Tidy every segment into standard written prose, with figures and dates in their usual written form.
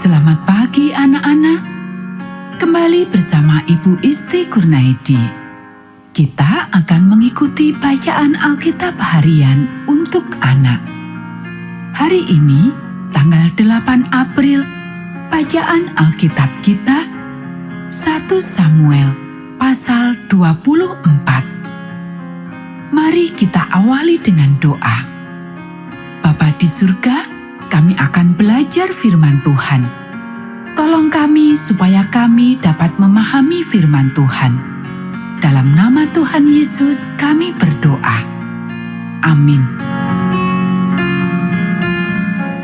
Selamat pagi anak-anak. Kembali bersama Ibu Isti Kurnaidi. Kita akan mengikuti bacaan Alkitab harian untuk anak. Hari ini, tanggal 8 April, bacaan Alkitab kita 1 Samuel pasal 24. Mari kita awali dengan doa. Bapa di surga, kami akan belajar firman Tuhan. Tolong kami supaya kami dapat memahami firman Tuhan. Dalam nama Tuhan Yesus kami berdoa. Amin.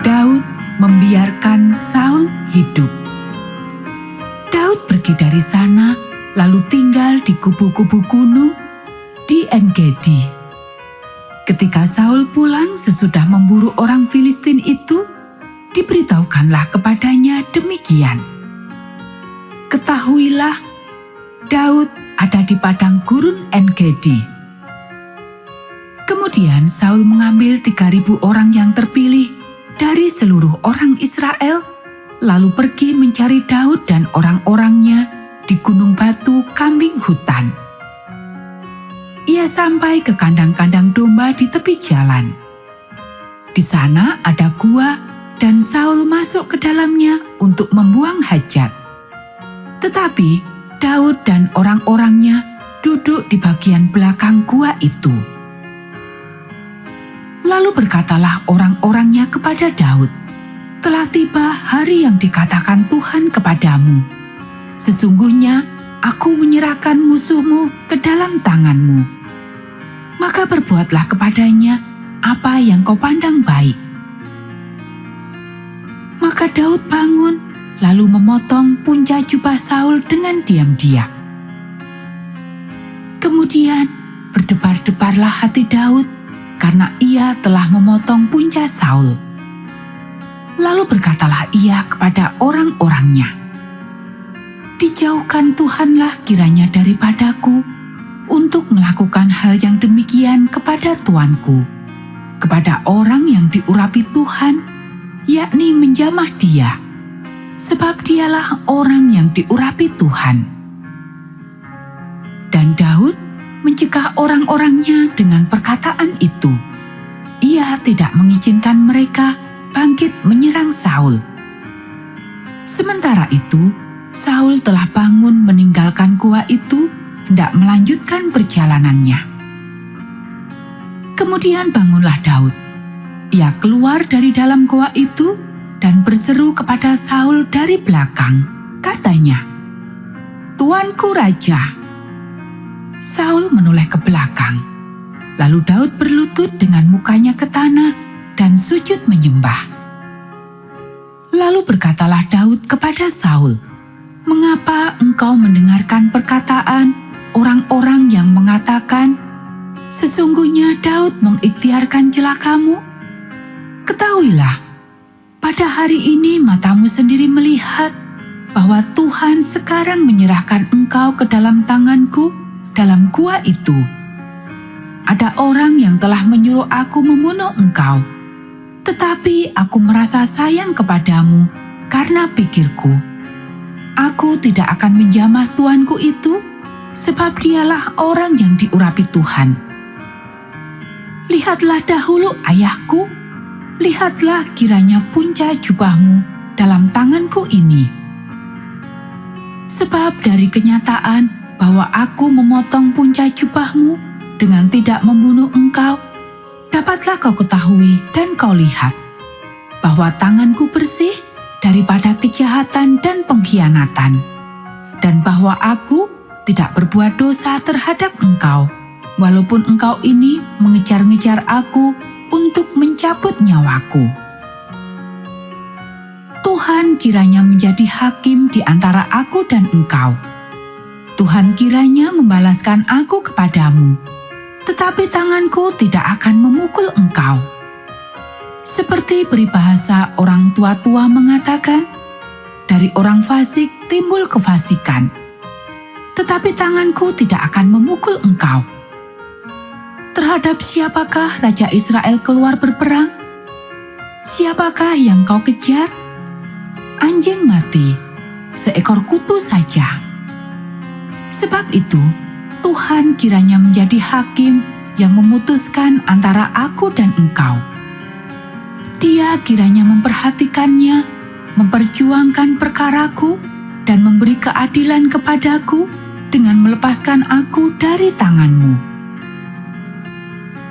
Daud membiarkan Saul hidup. Daud pergi dari sana lalu tinggal di kubu-kubu gunung di En-Gedi. Ketika Saul pulang sesudah memburu orang Filistin itu, diberitahukanlah kepadanya demikian. Ketahuilah, Daud ada di padang gurun En-Gedi. Kemudian Saul mengambil 3.000 orang yang terpilih dari seluruh orang Israel, lalu pergi mencari Daud dan orang-orangnya di gunung batu kambing hutan. Ia sampai ke kandang-kandang domba di tepi jalan. Di sana ada gua dan Saul masuk ke dalamnya untuk membuang hajat. Tetapi Daud dan orang-orangnya duduk di bagian belakang gua itu. Lalu berkatalah orang-orangnya kepada Daud, "Telah tiba hari yang dikatakan Tuhan kepadamu. Sesungguhnya aku menyerahkan musuhmu ke dalam tanganmu. Maka berbuatlah kepadanya apa yang kau pandang baik." Maka Daud bangun, lalu memotong punca jubah Saul dengan diam-diam. Kemudian berdebar-debarlah hati Daud karena ia telah memotong punca Saul. Lalu berkatalah ia kepada orang-orangnya, "Dijauhkan Tuhanlah kiranya daripadaku untuk melakukan hal yang demikian kepada tuanku, kepada orang yang diurapi Tuhan, yakni menjamah dia, sebab dialah orang yang diurapi Tuhan." Dan Daud mencegah orang-orangnya dengan perkataan itu. Ia tidak mengizinkan mereka bangkit menyerang Saul. Sementara itu, Saul telah bangun meninggalkan gua itu, hendak melanjutkan perjalanannya. Kemudian bangunlah Daud. Ia keluar dari dalam gua itu dan berseru kepada Saul dari belakang. Katanya, "Tuanku Raja." Saul menoleh ke belakang. Lalu Daud berlutut dengan mukanya ke tanah dan sujud menyembah. Lalu berkatalah Daud kepada Saul, "Mengapa engkau mendengarkan perkataan orang-orang yang mengatakan, 'Sesungguhnya Daud mengikhtiarkan celakamu'? Ketahuilah, pada hari ini matamu sendiri melihat bahwa Tuhan sekarang menyerahkan engkau ke dalam tanganku dalam gua itu. Ada orang yang telah menyuruh aku membunuh engkau, tetapi aku merasa sayang kepadamu karena pikirku, aku tidak akan menjamah tuanku itu, sebab dialah orang yang diurapi Tuhan. Lihatlah dahulu ayahku, lihatlah kiranya punca jubahmu dalam tanganku ini. Sebab dari kenyataan bahwa aku memotong punca jubahmu dengan tidak membunuh engkau, dapatlah kau ketahui dan kau lihat bahwa tanganku bersih daripada kejahatan dan pengkhianatan, dan bahwa aku tidak berbuat dosa terhadap engkau, walaupun engkau ini mengejar-ngejar aku untuk mencabut nyawaku. Tuhan kiranya menjadi hakim di antara aku dan engkau. Tuhan kiranya membalaskan aku kepadamu, tetapi tanganku tidak akan memukul engkau. Seperti peribahasa orang tua-tua mengatakan, dari orang fasik timbul kefasikan, tetapi tanganku tidak akan memukul engkau. Terhadap siapakah Raja Israel keluar berperang? Siapakah yang kau kejar? anjing mati, seekor kutu saja. Sebab itu, Tuhan kiranya menjadi hakim yang memutuskan antara aku dan engkau. Dia kiranya memperhatikannya, memperjuangkan perkaraku, dan memberi keadilan kepadaku dengan melepaskan aku dari tanganmu.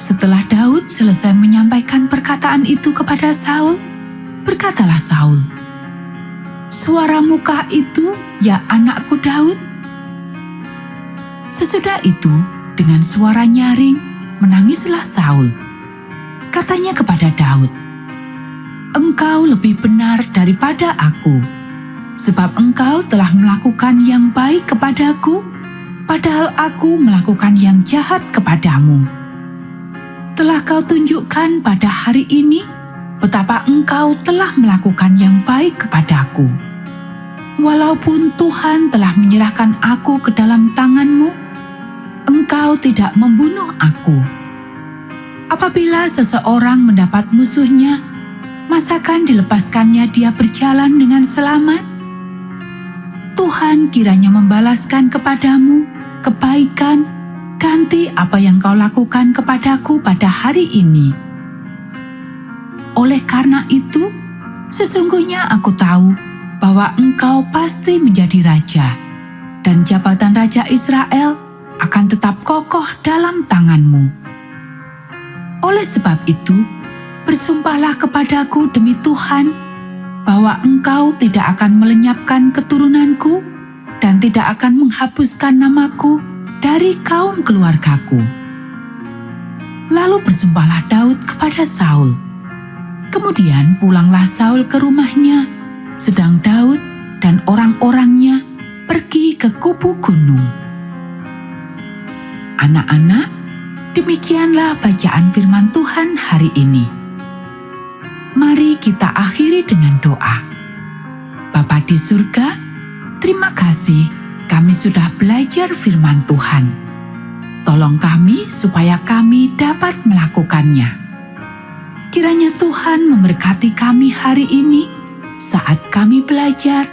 Setelah Daud selesai menyampaikan perkataan itu kepada Saul, berkatalah Saul, "Suara muka itu, ya anakku Daud?" Sesudah itu, dengan suara nyaring, menangislah Saul. Katanya kepada Daud, "Engkau lebih benar daripada aku, sebab engkau telah melakukan yang baik kepadaku, padahal aku melakukan yang jahat kepadamu. Telah kau tunjukkan pada hari ini betapa engkau telah melakukan yang baik kepadaku. Walaupun Tuhan telah menyerahkan aku ke dalam tanganmu, engkau tidak membunuh aku. Apabila seseorang mendapat musuhnya, masakan dilepaskannya dia berjalan dengan selamat? Tuhan kiranya membalaskan kepadamu kebaikan ganti apa yang kau lakukan kepadaku pada hari ini. Oleh karena itu, sesungguhnya aku tahu bahwa engkau pasti menjadi raja, dan jabatan Raja Israel akan tetap kokoh dalam tanganmu. Oleh sebab itu, bersumpahlah kepadaku demi Tuhan, bahwa engkau tidak akan melenyapkan keturunanku dan tidak akan menghapuskan namaku dari kaum keluargaku." Lalu bersumpahlah Daud kepada Saul. Kemudian pulanglah Saul ke rumahnya, sedang Daud dan orang-orangnya pergi ke kubu gunung. Anak-anak, demikianlah bacaan firman Tuhan hari ini. Mari kita akhiri dengan doa. Bapa di surga, terima kasih kami sudah belajar firman Tuhan. Tolong kami supaya kami dapat melakukannya. Kiranya Tuhan memberkati kami hari ini saat kami belajar,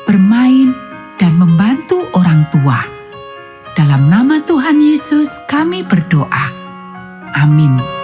bermain, dan membantu orang tua. Dalam nama Tuhan Yesus kami berdoa. Amin.